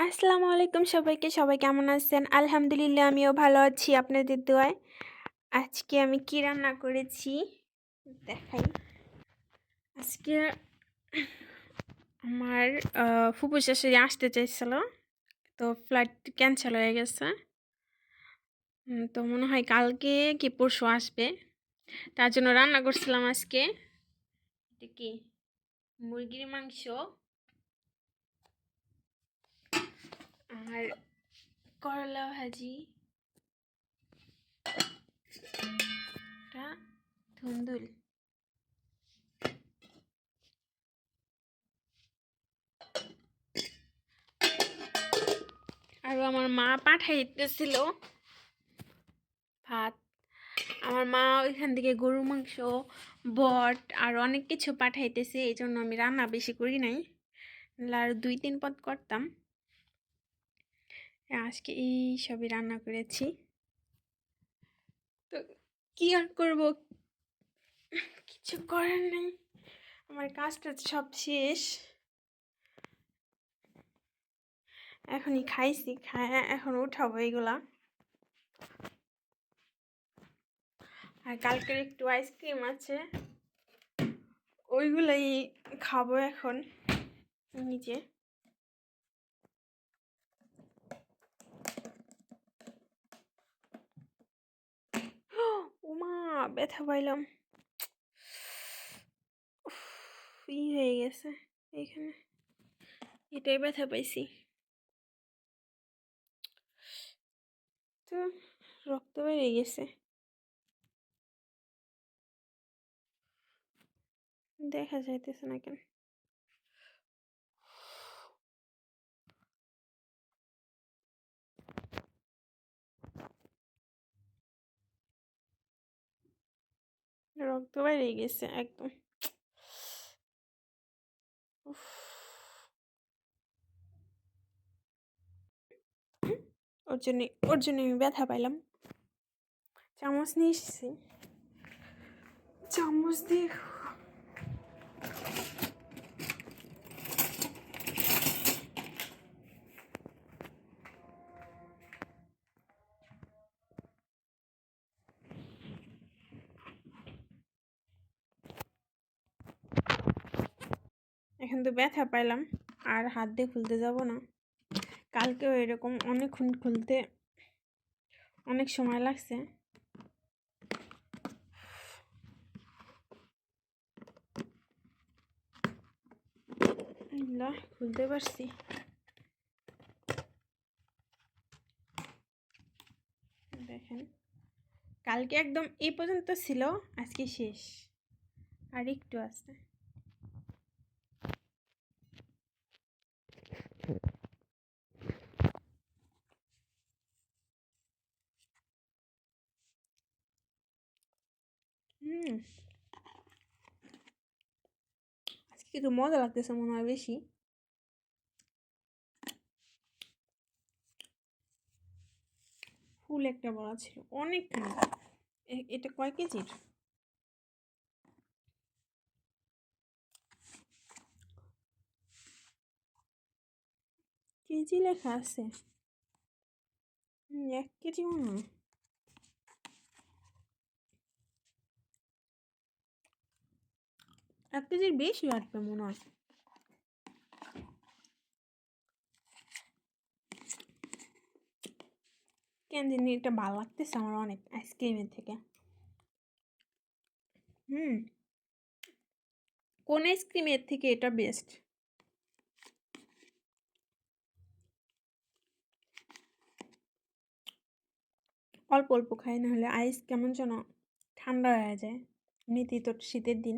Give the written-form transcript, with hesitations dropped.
আসসালামু আলাইকুম সবাইকে। সবাই কেমন আছেন? আলহামদুলিল্লাহ আমিও ভালো আছি আপনাদের দোয়ায়। আজকে আমি কি রান্না করেছি দেখাই। আজকে আমার ফুপু শাশুড়ি আসতে চাইছিল, তো ফ্লাইট ক্যান্সেল হয়ে গেছে। তো মনে হয় কালকে কি পরশু আসবে। তার জন্য রান্না করছিলাম আজকে। এটা কি মুরগির মাংস আর করলা ভাজি, ধুন্দুল। আর আমার মা পাঠাইতেছিল ভাত। আমার মা ওইখান থেকে গরু মাংস, বট আর অনেক কিছু পাঠাইতেছে, এই জন্য আমি রান্না বেশি করি নাই, আর 2-3 পদ করতাম। আজকে এই সবই রান্না করেছি। তো কি আর করব, কিছু করার নেই, আমার কাজটা সব শেষ। এখনই খাইছি, খায় এখন উঠাবো এগুলা। আর কালকের একটু আইসক্রিম আছে, ওইগুলাই খাবো এখন নিজে। ওমা, ব্যথা পাইলাম, হয়ে গেছে এইখানে, এটাই ব্যথা পাইছি। তো রক্ত বেরিয়ে গেছে, দেখা যাইতেছে না কেন। রক্ত বেরিয়ে গেছে একদম। ওর জন্য আমি ব্যথা পাইলাম। চামচ নিয়ে এসেছি, চামচ দিয়ে এখন তো ব্যথা পাইলাম, আর হাত দিয়ে খুলতে যাব না। কালকেও এরকম অনেকক্ষণ খুলতে অনেক সময় লাগছে। খুলতে পারছি। দেখেন, কালকে একদম এই পর্যন্ত ছিল, আজকে শেষ, আর একটু আছে। আজকে একটু মজা লাগতেছে মনে হয় বেশি। ফুল একটা বড়া ছিল অনেকখানি। এটা কয় কেজির? কেজি লেখা আছে, 1 কেজি মনে হয়। 1 কেজির বেশি আসবে মনে হয়। কেন জানি এটা ভালো লাগতেছে আমার অনেক আইসক্রিমের থেকে। কোন আইসক্রিমের থেকে এটা বেস্ট। অল্প অল্প খাই, না হলে আইস কেমন যেন ঠান্ডা হয়ে যায়, এমনিতেই তো শীতের দিন।